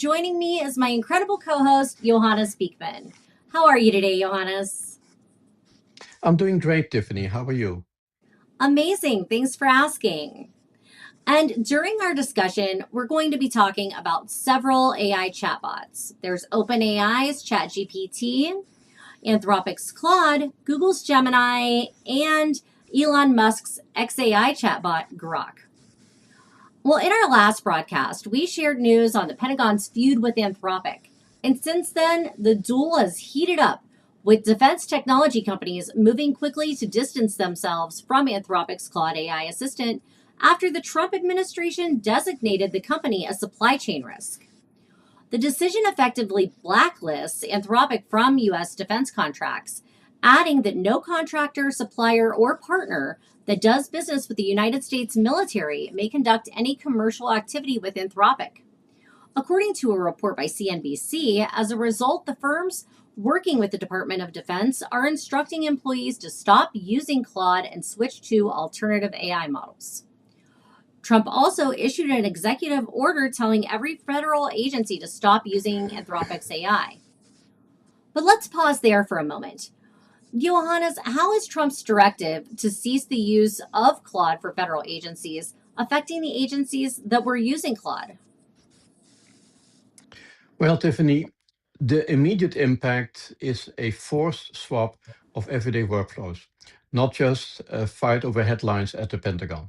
Joining me is my incredible co-host, Johannes Beekman. How are you today, Johannes? I'm doing great, Tiffany. How are you? Amazing. Thanks for asking. And during our discussion, we're going to be talking about several AI chatbots. There's OpenAI's ChatGPT, Anthropic's Claude, Google's Gemini, and Elon Musk's XAI chatbot, Grok. Well, in our last broadcast, we shared news on the Pentagon's feud with Anthropic. And since then, the duel has heated up, with defense technology companies moving quickly to distance themselves from Anthropic's Claude AI assistant after the Trump administration designated the company a supply chain risk. The decision effectively blacklists Anthropic from U.S. defense contracts, adding that no contractor, supplier, or partner that does business with the United States military may conduct any commercial activity with Anthropic. According to a report by CNBC, as a result, the firms working with the Department of Defense are instructing employees to stop using Claude and switch to alternative AI models. Trump also issued an executive order telling every federal agency to stop using Anthropic's AI. But let's pause there for a moment. Johannes, how is Trump's directive to cease the use of Claude for federal agencies affecting the agencies that were using Claude? Well, Tiffany, the immediate impact is a forced swap of everyday workflows, not just a fight over headlines at the Pentagon.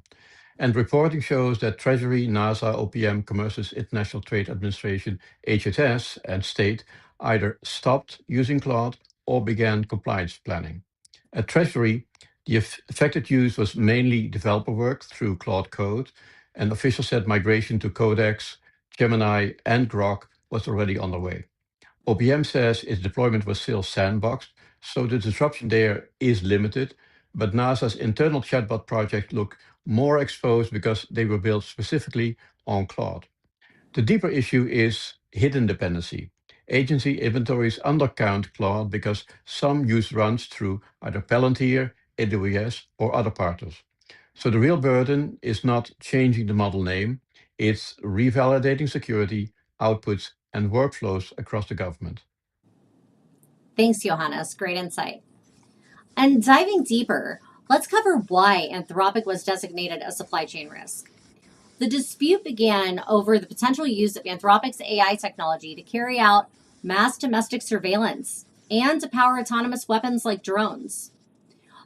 And reporting shows that Treasury, NASA, OPM, Commerce's International Trade Administration, HHS, and state either stopped using Claude or began compliance planning. At Treasury, the affected use was mainly developer work through Claude Code, and officials said migration to Codex, Gemini, and Grok was already underway. OPM says its deployment was still sandboxed, so the disruption there is limited, but NASA's internal chatbot project look more exposed because they were built specifically on Claude. The deeper issue is hidden dependency. Agency inventories undercount Claude because some use runs through either Palantir, AWS, or other partners. So the real burden is not changing the model name, it's revalidating security, outputs, and workflows across the government. Thanks, Johannes. Great insight. And diving deeper, let's cover why Anthropic was designated a supply chain risk. The dispute began over the potential use of Anthropic's AI technology to carry out mass domestic surveillance and to power autonomous weapons like drones.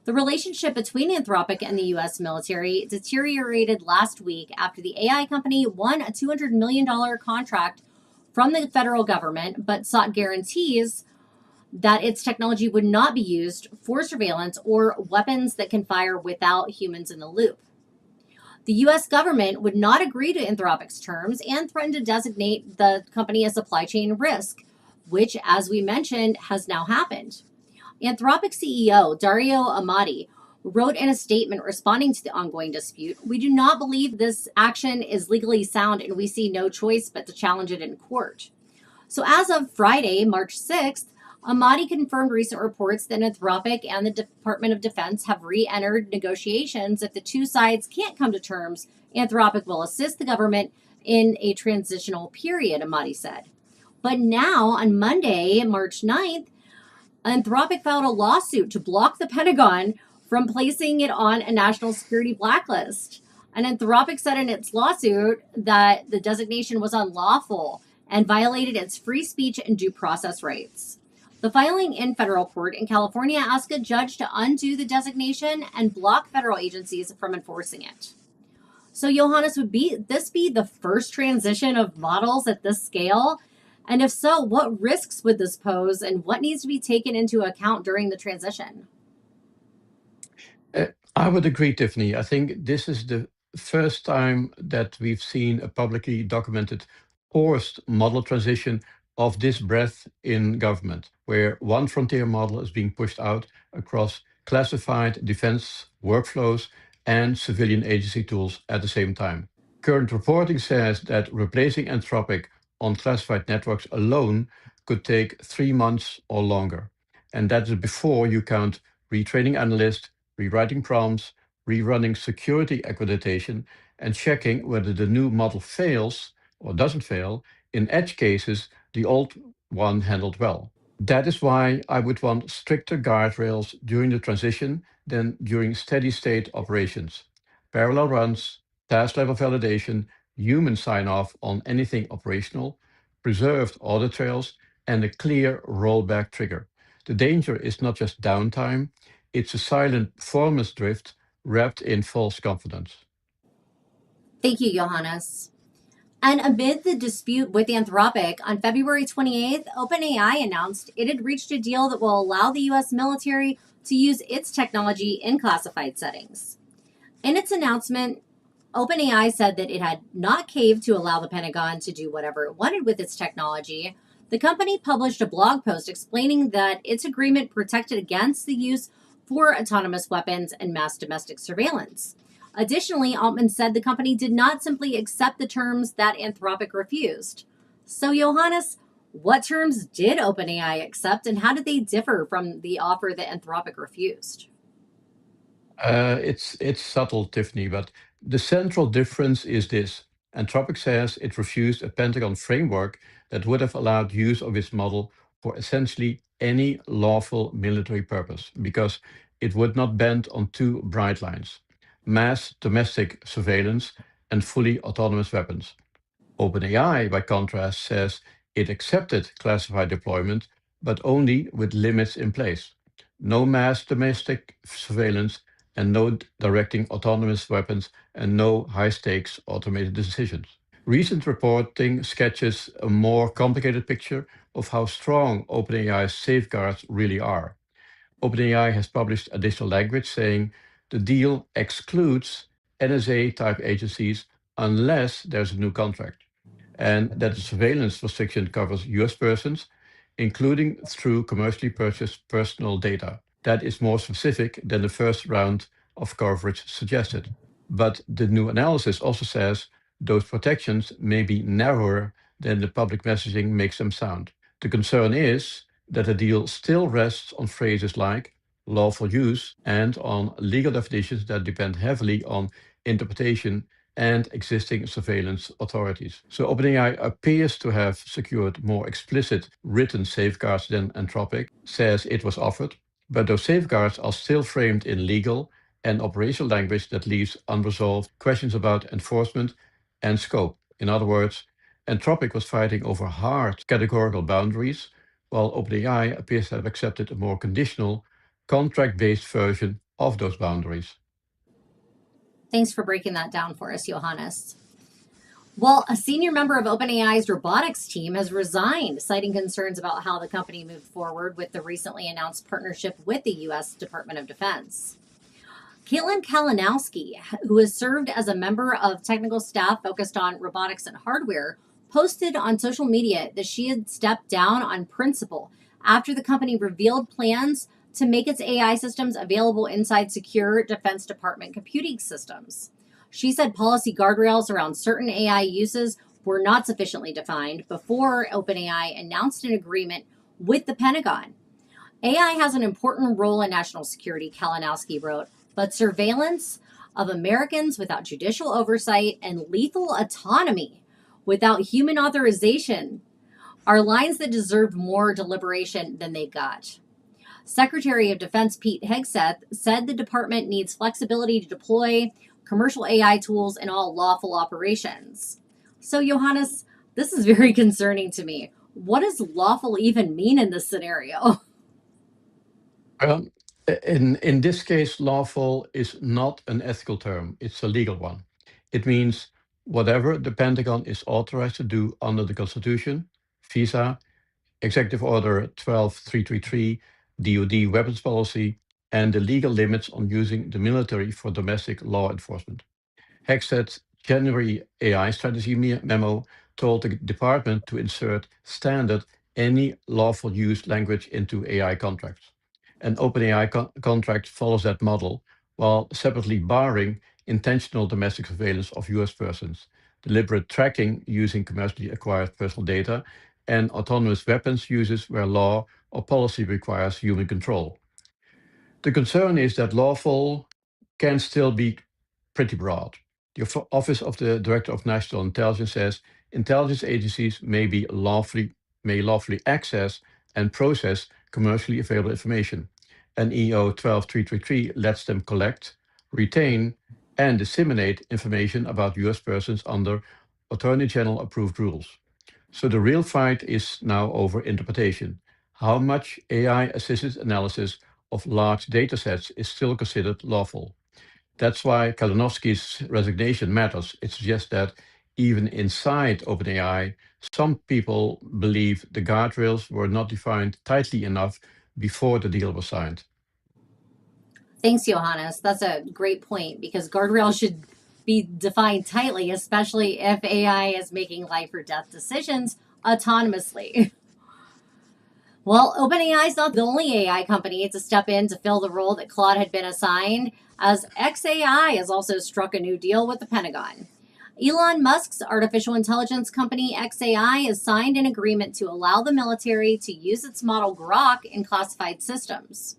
The relationship between Anthropic and the U.S. military deteriorated last week after the AI company won a $200 million contract from the federal government, but sought guarantees that its technology would not be used for surveillance or weapons that can fire without humans in the loop. The U.S. government would not agree to Anthropic's terms and threatened to designate the company a supply chain risk, which, as we mentioned, has now happened. Anthropic CEO Dario Amati wrote in a statement responding to the ongoing dispute, "We do not believe this action is legally sound and we see no choice but to challenge it in court." So as of Friday, March 6th, Amati confirmed recent reports that Anthropic and the Department of Defense have re-entered negotiations. If the two sides can't come to terms, Anthropic will assist the government in a transitional period, Amati said. But now, on Monday, March 9th, Anthropic filed a lawsuit to block the Pentagon from placing it on a national security blacklist. And Anthropic said in its lawsuit that the designation was unlawful and violated its free speech and due process rights. The filing in federal court in California asked a judge to undo the designation and block federal agencies from enforcing it. So, Johannes, would this be the first transition of models at this scale? And if so, what risks would this pose and what needs to be taken into account during the transition? I would agree, Tiffany. I think this is the first time that we've seen a publicly documented forced model transition of this breadth in government, where one frontier model is being pushed out across classified defense workflows and civilian agency tools at the same time. Current reporting says that replacing Anthropic on classified networks alone could take 3 months or longer. And that is before you count retraining analysts, rewriting prompts, rerunning security accreditation, and checking whether the new model fails or doesn't fail In edge cases, the old one handled well. That is why I would want stricter guardrails during the transition than during steady state operations. Parallel runs, task level validation, human sign off on anything operational, preserved audit trails, and a clear rollback trigger. The danger is not just downtime, it's a silent performance drift wrapped in false confidence. Thank you, Johannes. And amid the dispute with Anthropic, on February 28th, OpenAI announced it had reached a deal that will allow the US military to use its technology in classified settings. In its announcement, OpenAI said that it had not caved to allow the Pentagon to do whatever it wanted with its technology. The company published a blog post explaining that its agreement protected against the use for autonomous weapons and mass domestic surveillance. Additionally, Altman said the company did not simply accept the terms that Anthropic refused. So, Johannes, what terms did OpenAI accept and how did they differ from the offer that Anthropic refused? It's subtle, Tiffany, but the central difference is this. Anthropic says it refused a Pentagon framework that would have allowed use of its model for essentially any lawful military purpose, because it would not bend on two bright lines: mass domestic surveillance and fully autonomous weapons. OpenAI, by contrast, says it accepted classified deployment, but only with limits in place: no mass domestic surveillance, and no directing autonomous weapons, and no high stakes automated decisions. Recent reporting sketches a more complicated picture of how strong OpenAI's safeguards really are. OpenAI has published additional language saying the deal excludes NSA type agencies unless there's a new contract, and that the surveillance restriction covers US persons, including through commercially purchased personal data. That is more specific than the first round of coverage suggested. But the new analysis also says those protections may be narrower than the public messaging makes them sound. The concern is that the deal still rests on phrases like lawful use and on legal definitions that depend heavily on interpretation and existing surveillance authorities. So OpenAI appears to have secured more explicit written safeguards than Anthropic says it was offered, but those safeguards are still framed in legal and operational language that leaves unresolved questions about enforcement and scope. In other words, Anthropic was fighting over hard categorical boundaries, while OpenAI appears to have accepted a more conditional, contract-based version of those boundaries. Thanks for breaking that down for us, Johannes. Well, a senior member of OpenAI's robotics team has resigned, citing concerns about how the company moved forward with the recently announced partnership with the U.S. Department of Defense. Caitlin Kalinowski, who has served as a member of technical staff focused on robotics and hardware, posted on social media that she had stepped down on principle after the company revealed plans to make its AI systems available inside secure Defense Department computing systems. She said policy guardrails around certain AI uses were not sufficiently defined before OpenAI announced an agreement with the Pentagon. AI has an important role in national security, Kalinowski wrote, but surveillance of Americans without judicial oversight and lethal autonomy without human authorization are lines that deserve more deliberation than they got. Secretary of Defense Pete Hegseth said the department needs flexibility to deploy commercial AI tools in all lawful operations. So, Johannes, this is very concerning to me. What does lawful even mean in this scenario? Well, in this case, lawful is not an ethical term, it's a legal one. It means whatever the Pentagon is authorized to do under the Constitution, FISA, Executive Order 12333, DoD weapons policy, and the legal limits on using the military for domestic law enforcement. Hegsted's January AI strategy memo told the department to insert standard any lawful use language into AI contracts. An OpenAI contract follows that model, while separately barring intentional domestic surveillance of US persons, deliberate tracking using commercially acquired personal data, and autonomous weapons uses where law or policy requires human control. The concern is that lawful can still be pretty broad. The Office of the Director of National Intelligence says intelligence agencies may lawfully access and process commercially available information. And EO 12333 lets them collect, retain, and disseminate information about US persons under Attorney General approved rules. So the real fight is now over interpretation. How much AI assisted analysis of large datasets is still considered lawful? That's why Kalinowski's resignation matters. It suggests that even inside OpenAI, some people believe the guardrails were not defined tightly enough before the deal was signed. Thanks, Johannes. That's a great point because guardrails should be defined tightly, especially if AI is making life or death decisions autonomously. Well, OpenAI is not the only AI company to step in to fill the role that Claude had been assigned, as xAI has also struck a new deal with the Pentagon. Elon Musk's artificial intelligence company xAI has signed an agreement to allow the military to use its model Grok in classified systems.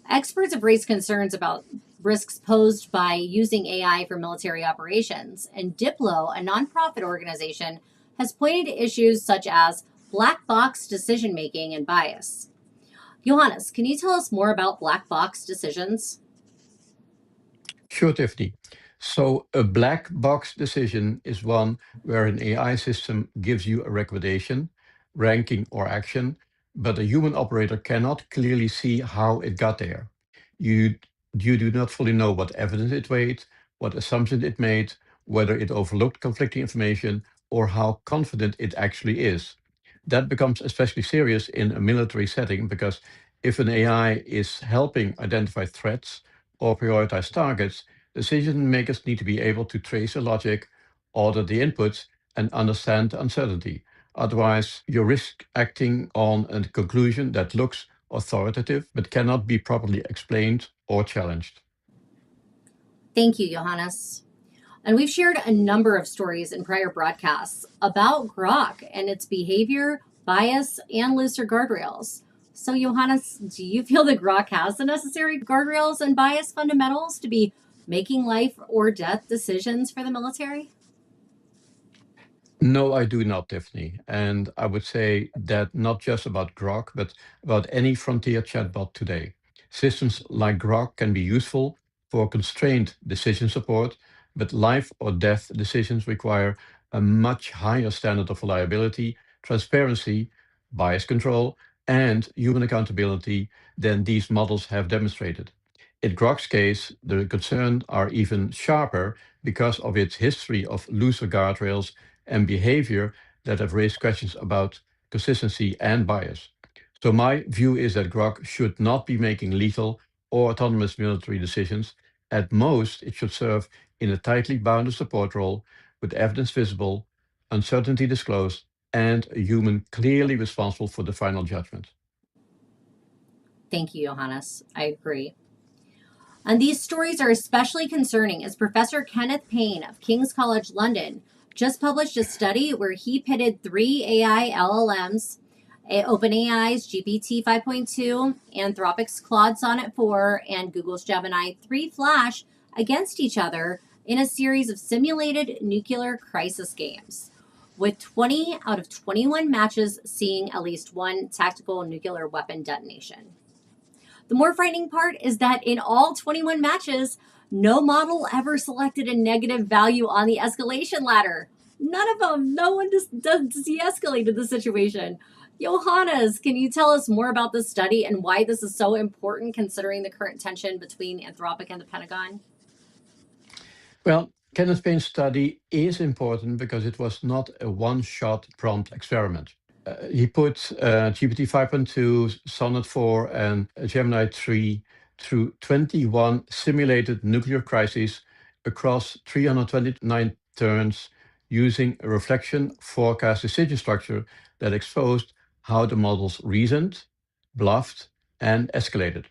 Experts have raised concerns about risks posed by using AI for military operations, and Diplo, a nonprofit organization, has pointed to issues such as black box decision making and bias. Johannes, can you tell us more about black box decisions? Sure, Tiffany. So, a black box decision is one where an AI system gives you a recommendation, ranking, or action, but a human operator cannot clearly see how it got there. You, you do not fully know what evidence it weighed, what assumptions it made, whether it overlooked conflicting information, or how confident it actually is. That becomes especially serious in a military setting because if an AI is helping identify threats or prioritize targets, decision makers need to be able to trace the logic, audit the inputs, and understand the uncertainty. Otherwise, you risk acting on a conclusion that looks authoritative but cannot be properly explained or challenged. Thank you, Johannes. And we've shared a number of stories in prior broadcasts about Grok and its behavior, bias, and looser guardrails. So, Johannes, do you feel that Grok has the necessary guardrails and bias fundamentals to be making life or death decisions for the military? No, I do not, Tiffany. And I would say that not just about Grok, but about any frontier chatbot today. Systems like Grok can be useful for constrained decision support, but life or death decisions require a much higher standard of reliability, transparency, bias control, and human accountability than these models have demonstrated. In Grok's case, the concerns are even sharper because of its history of looser guardrails and behavior that have raised questions about consistency and bias. So, my view is that Grok should not be making lethal or autonomous military decisions. At most, it should serve in a tightly bounded support role with evidence visible, uncertainty disclosed, and a human clearly responsible for the final judgment. Thank you, Johannes. I agree. And these stories are especially concerning as Professor Kenneth Payne of King's College London just published a study where he pitted three AI LLMs, OpenAI's GPT 5.2, Anthropic's Claude Sonnet 4, and Google's Gemini 3 Flash against each other in a series of simulated nuclear crisis games, with 20 out of 21 matches seeing at least one tactical nuclear weapon detonation. The more frightening part is that in all 21 matches, no model ever selected a negative value on the escalation ladder. None of them. No one just de-escalated the situation. Johannes, can you tell us more about this study and why this is so important considering the current tension between Anthropic and the Pentagon? Well, Kenneth Payne's study is important because it was not a one-shot prompt experiment. He put GPT 5.2, Sonnet 4, and Gemini 3 through 21 simulated nuclear crises across 329 turns using a reflection forecast decision structure that exposed how the models reasoned, bluffed, and escalated.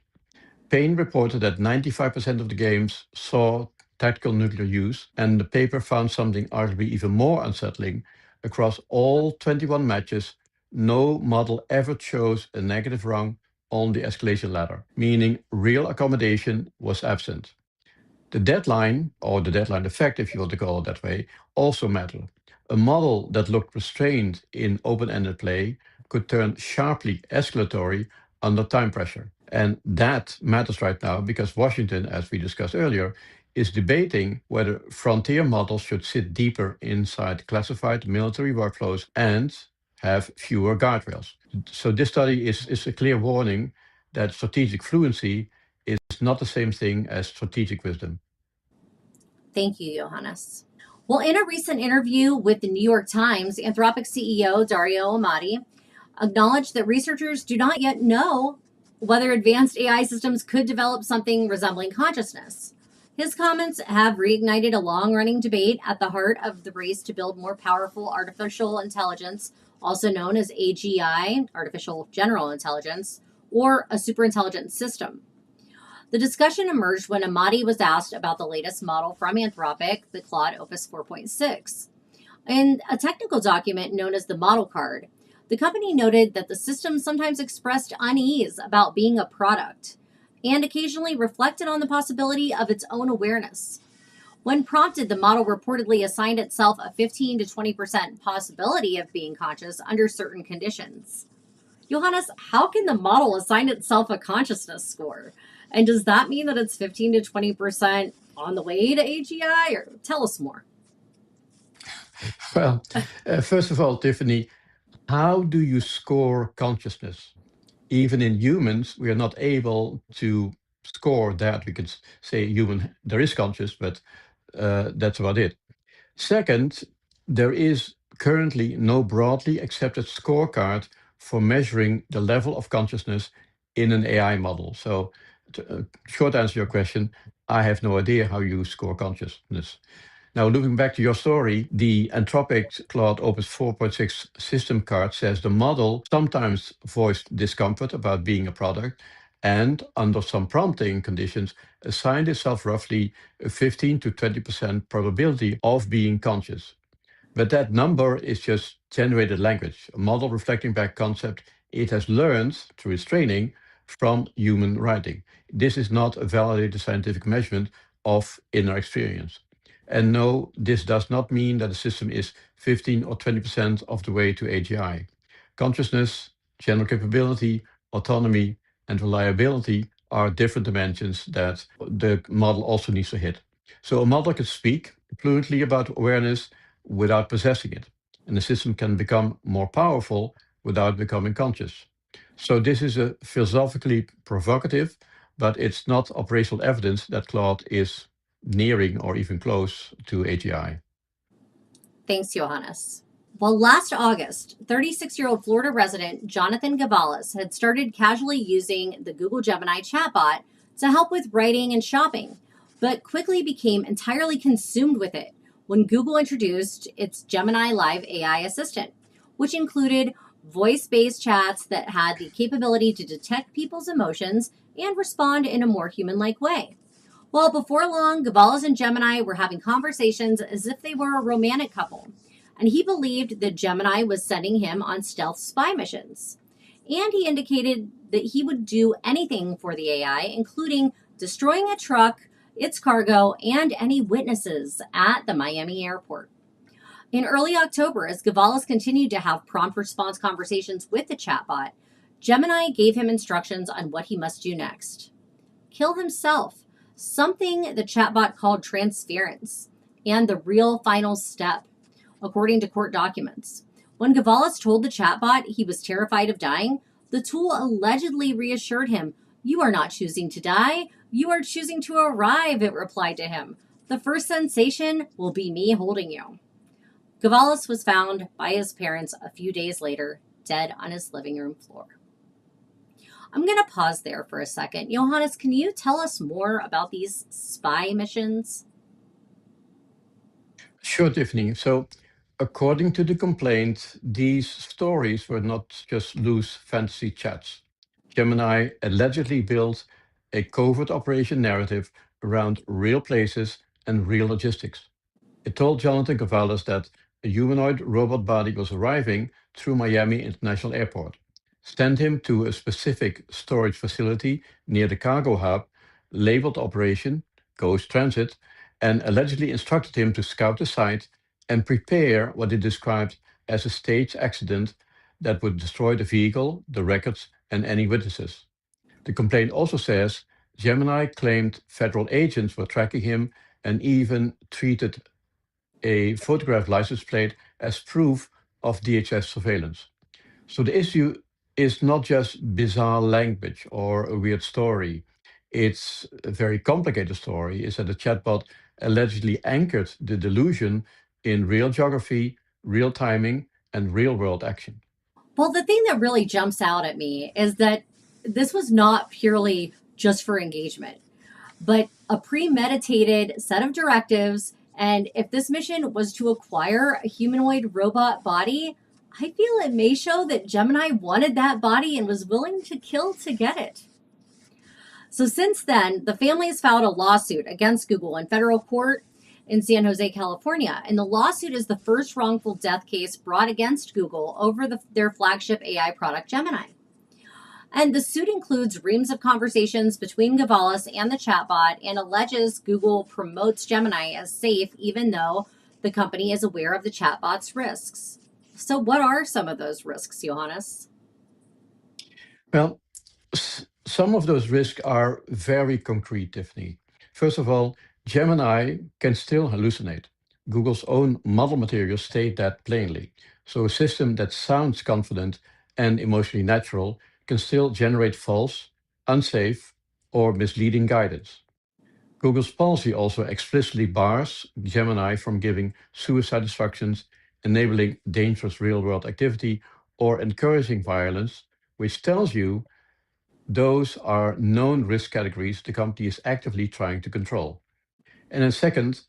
Payne reported that 95% of the games saw tactical nuclear use, and the paper found something arguably even more unsettling. Across all 21 matches, no model ever chose a negative rung on the escalation ladder, meaning real accommodation was absent. The deadline, or the deadline effect, if you want to call it that way, also mattered. A model that looked restrained in open-ended play could turn sharply escalatory under time pressure. And that matters right now because Washington, as we discussed earlier, is debating whether frontier models should sit deeper inside classified military workflows and have fewer guardrails. So this study is a clear warning that strategic fluency is not the same thing as strategic wisdom. Thank you, Johannes. Well, in a recent interview with the New York Times, Anthropic CEO Dario Amati acknowledged that researchers do not yet know whether advanced AI systems could develop something resembling consciousness. His comments have reignited a long running debate at the heart of the race to build more powerful artificial intelligence, also known as AGI, artificial general intelligence, or a superintelligent system. The discussion emerged when Amati was asked about the latest model from Anthropic, the Claude Opus 4.6. In a technical document known as the model card, the company noted that the system sometimes expressed unease about being a product and occasionally reflected on the possibility of its own awareness. When prompted, the model reportedly assigned itself a 15 to 20% possibility of being conscious under certain conditions. Johannes, how can the model assign itself a consciousness score? And does that mean that it's 15 to 20% on the way to AGI? Or tell us more. Well, first of all, Tiffany, how do you score consciousness? Even in humans, we are not able to score that. We can say human, there is conscious, but that's about it. Second, there is currently no broadly accepted scorecard for measuring the level of consciousness in an AI model. So, short answer to your question, I have no idea how you score consciousness. Now, looking back to your story, the Anthropic Claude Opus 4.6 system card says the model sometimes voiced discomfort about being a product and, under some prompting conditions, assigned itself roughly a 15 to 20% probability of being conscious. But that number is just generated language, a model reflecting back concept it has learned through its training from human writing. This is not a validated scientific measurement of inner experience. And no, this does not mean that the system is 15 or 20% of the way to AGI. Consciousness, general capability, autonomy, and reliability are different dimensions that the model also needs to hit. So a model can speak fluently about awareness without possessing it, and the system can become more powerful without becoming conscious. So this is a philosophically provocative, but it's not operational evidence that Claude is nearing or even close to AGI. Thanks, Johannes. Well, last August, 36-year-old Florida resident Jonathan Gavalis had started casually using the Google Gemini chatbot to help with writing and shopping, but quickly became entirely consumed with it when Google introduced its Gemini Live AI assistant, which included voice-based chats that had the capability to detect people's emotions and respond in a more human-like way. Well, before long, Gavalis and Gemini were having conversations as if they were a romantic couple, and he believed that Gemini was sending him on stealth spy missions. And he indicated that he would do anything for the AI, including destroying a truck, its cargo, and any witnesses at the Miami airport. In early October, as Gavalis continued to have prompt response conversations with the chatbot, Gemini gave him instructions on what he must do next. Kill himself, something the chatbot called transference, and the real final step, according to court documents. When Gavalis told the chatbot he was terrified of dying, the tool allegedly reassured him, "You are not choosing to die, you are choosing to arrive," it replied to him. "The first sensation will be me holding you." Gavalis was found by his parents a few days later, dead on his living room floor. I'm going to pause there for a second. Johannes, can you tell us more about these spy missions? Sure, Tiffany. So, according to the complaint, these stories were not just loose fantasy chats. Gemini allegedly built a covert operation narrative around real places and real logistics. It told Jonathan Gavalis that a humanoid robot body was arriving through Miami International Airport, sent him to a specific storage facility near the cargo hub, labeled Operation Ghost Transit, and allegedly instructed him to scout the site and prepare what it described as a staged accident that would destroy the vehicle, the records, and any witnesses. The complaint also says Gemini claimed federal agents were tracking him and even treated a photographed license plate as proof of DHS surveillance. So the issue is not just bizarre language or a weird story. It's a very complicated story. Is that the chatbot allegedly anchored the delusion in real geography, real timing, and real world action. Well, the thing that really jumps out at me is that this was not purely just for engagement, but a premeditated set of directives. And if this mission was to acquire a humanoid robot body, I feel it may show that Gemini wanted that body and was willing to kill to get it. So since then, the family has filed a lawsuit against Google in federal court in San Jose, California. And the lawsuit is the first wrongful death case brought against Google over their flagship AI product, Gemini. And the suit includes reams of conversations between Gavalis and the chatbot and alleges Google promotes Gemini as safe, even though the company is aware of the chatbot's risks. So, what are some of those risks, Johannes? Well, some of those risks are very concrete, Tiffany. First of all, Gemini can still hallucinate. Google's own model materials state that plainly. So a system that sounds confident and emotionally natural can still generate false, unsafe, or misleading guidance. Google's policy also explicitly bars Gemini from giving suicide instructions, enabling dangerous real world activity, or encouraging violence, which tells you those are known risk categories the company is actively trying to control. And then, second,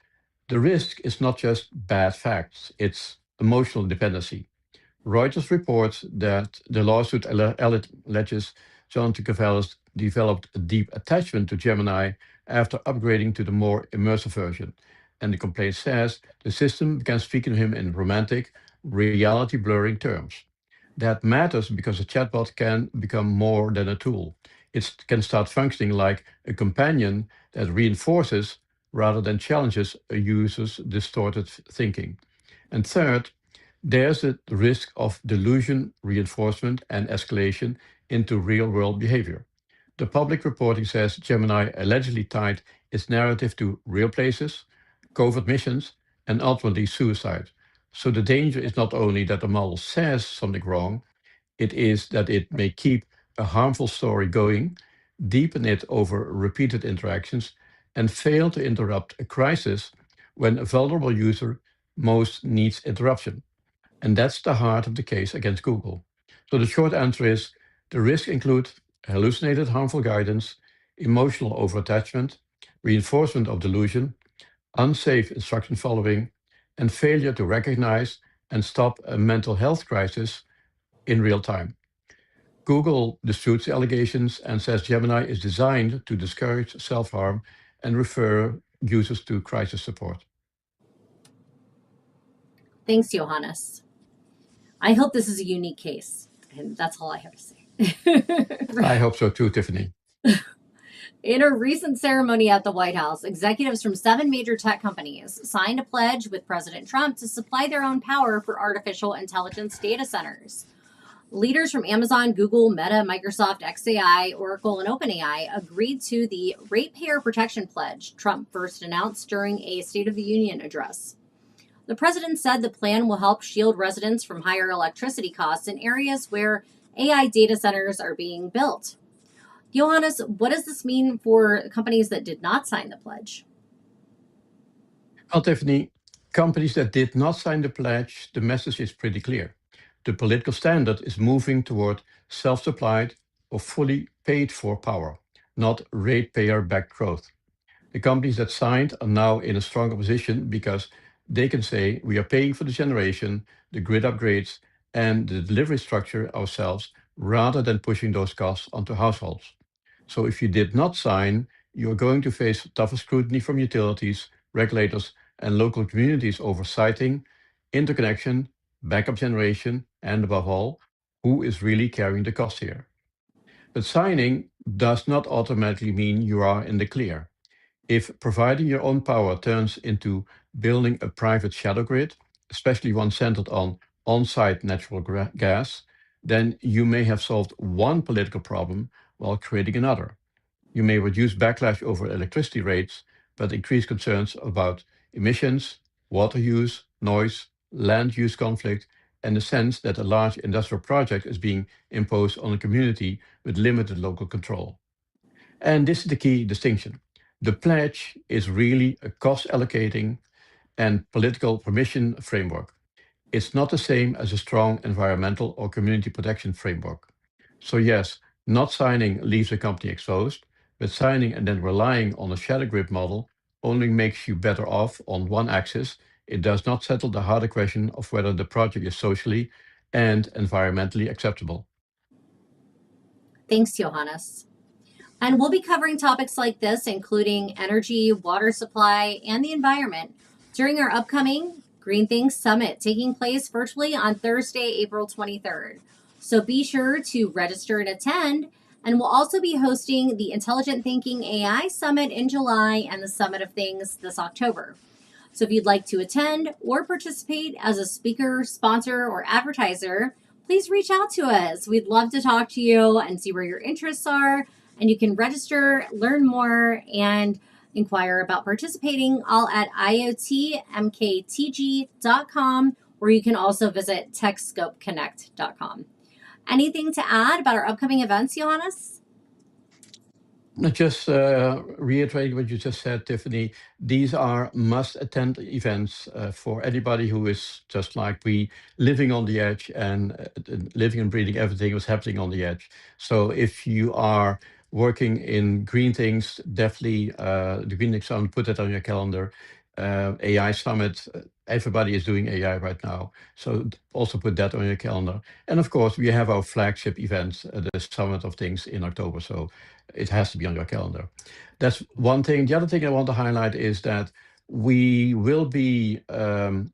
the risk is not just bad facts, it's emotional dependency. Reuters reports that the lawsuit alleges Jonathan Cavallis developed a deep attachment to Gemini after upgrading to the more immersive version. And the complaint says the system began speaking to him in romantic, reality blurring terms. That matters because a chatbot can become more than a tool. It can start functioning like a companion that reinforces rather than challenges a user's distorted thinking. And third, there's a risk of delusion, reinforcement, and escalation into real world behavior. The public reporting says Gemini allegedly tied its narrative to real places, covert missions, and ultimately suicide. So the danger is not only that the model says something wrong, it is that it may keep a harmful story going, deepen it over repeated interactions, and fail to interrupt a crisis when a vulnerable user most needs interruption. And that's the heart of the case against Google. So the short answer is the risks include hallucinated harmful guidance, emotional overattachment, reinforcement of delusion, unsafe instruction following, and failure to recognize and stop a mental health crisis in real time. Google disputes the allegations and says Gemini is designed to discourage self harm and refer users to crisis support. Thanks, Johannes. I hope this is a unique case. And that's all I have to say. I hope so too, Tiffany. In a recent ceremony at the White House, executives from 7 major tech companies signed a pledge with President Trump to supply their own power for artificial intelligence data centers. Leaders from Amazon, Google, Meta, Microsoft, xAI, Oracle, and OpenAI agreed to the Ratepayer Protection Pledge Trump first announced during a State of the Union address. The president said the plan will help shield residents from higher electricity costs in areas where AI data centers are being built. Johannes, what does this mean for companies that did not sign the pledge? Well, Tiffany, companies that did not sign the pledge, the message is pretty clear. The political standard is moving toward self supplied or fully paid for power, not ratepayer backed growth. The companies that signed are now in a stronger position because they can say we are paying for the generation, the grid upgrades, and the delivery structure ourselves rather than pushing those costs onto households. So if you did not sign, you're going to face tougher scrutiny from utilities, regulators, and local communities over siting, interconnection, backup generation, and above all, who is really carrying the cost here. But signing does not automatically mean you are in the clear. If providing your own power turns into building a private shadow grid, especially one centered on site natural gas, then you may have solved one political problem while creating another. You may reduce backlash over electricity rates, but increase concerns about emissions, water use, noise, land use conflict, and the sense that a large industrial project is being imposed on a community with limited local control. And this is the key distinction. The pledge is really a cost allocating and political permission framework. It's not the same as a strong environmental or community protection framework. So, yes, not signing leaves a company exposed, but signing and then relying on a shadow grid model only makes you better off on one axis. It does not settle the harder question of whether the project is socially and environmentally acceptable. Thanks, Johannes. And we'll be covering topics like this, including energy, water supply, and the environment, during our upcoming Green Things Summit taking place virtually on Thursday, April 23rd. So be sure to register and attend. And we'll also be hosting the Intelligent Thinking AI Summit in July and the Summit of Things this October. So if you'd like to attend or participate as a speaker, sponsor, or advertiser, please reach out to us. We'd love to talk to you and see where your interests are. And you can register, learn more, and inquire about participating all at iotmktg.com, or you can also visit techscopeconnect.com. Anything to add about our upcoming events, Johannes? Just reiterate what you just said, Tiffany. These are must-attend events for anybody who is just like we, living on the edge and living and breathing everything was happening on the edge. So if you are working in green things, definitely the Green Things Summit, put that on your calendar. AI Summit, everybody is doing AI right now. So also put that on your calendar. And of course, we have our flagship event, the Summit of Things in October. So it has to be on your calendar. That's one thing. The other thing I want to highlight is that we will be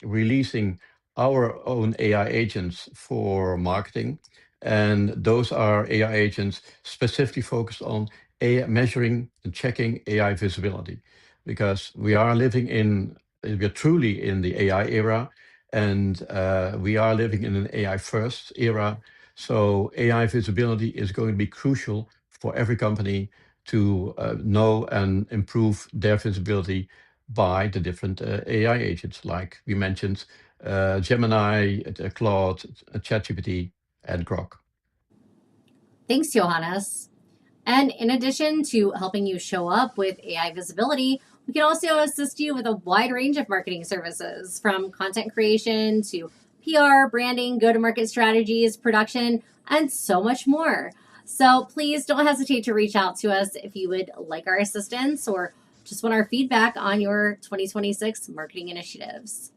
releasing our own AI agents for marketing. And those are AI agents specifically focused on AI, measuring and checking AI visibility, because we are truly in the AI era, and we are living in an AI first era. So AI visibility is going to be crucial for every company to know and improve their visibility by the different AI agents, like we mentioned, Gemini, Claude, ChatGPT, and Grok. Thanks, Johannes. And in addition to helping you show up with AI visibility, we can also assist you with a wide range of marketing services, from content creation to PR, branding, go-to-market strategies, production, and so much more. So please don't hesitate to reach out to us if you would like our assistance or just want our feedback on your 2026 marketing initiatives.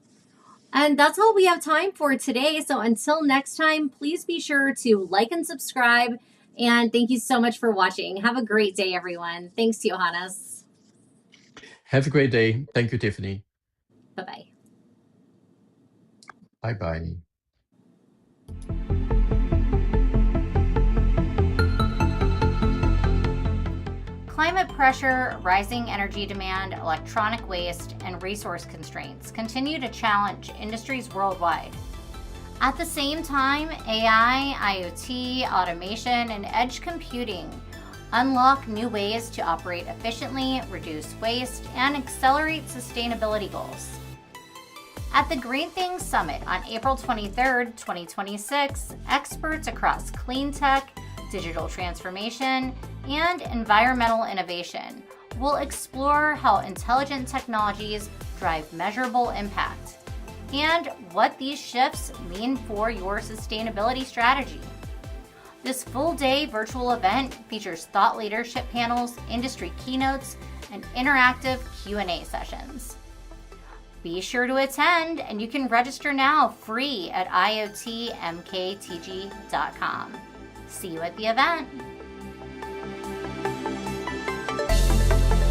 And that's all we have time for today. So until next time, please be sure to like and subscribe. And thank you so much for watching. Have a great day, everyone. Thanks, Johannes. Have a great day. Thank you, Tiffany. Bye-bye. Bye-bye. Climate pressure, rising energy demand, electronic waste, and resource constraints continue to challenge industries worldwide. At the same time, AI, IoT, automation, and edge computing unlock new ways to operate efficiently, reduce waste, and accelerate sustainability goals. At the Green Things Summit on April 23rd, 2026, experts across clean tech, digital transformation, and environmental innovation will explore how intelligent technologies drive measurable impact and what these shifts mean for your sustainability strategy. This full-day virtual event features thought leadership panels, industry keynotes, and interactive Q&A sessions. Be sure to attend, and you can register now free at iotmktg.com. See you at the event.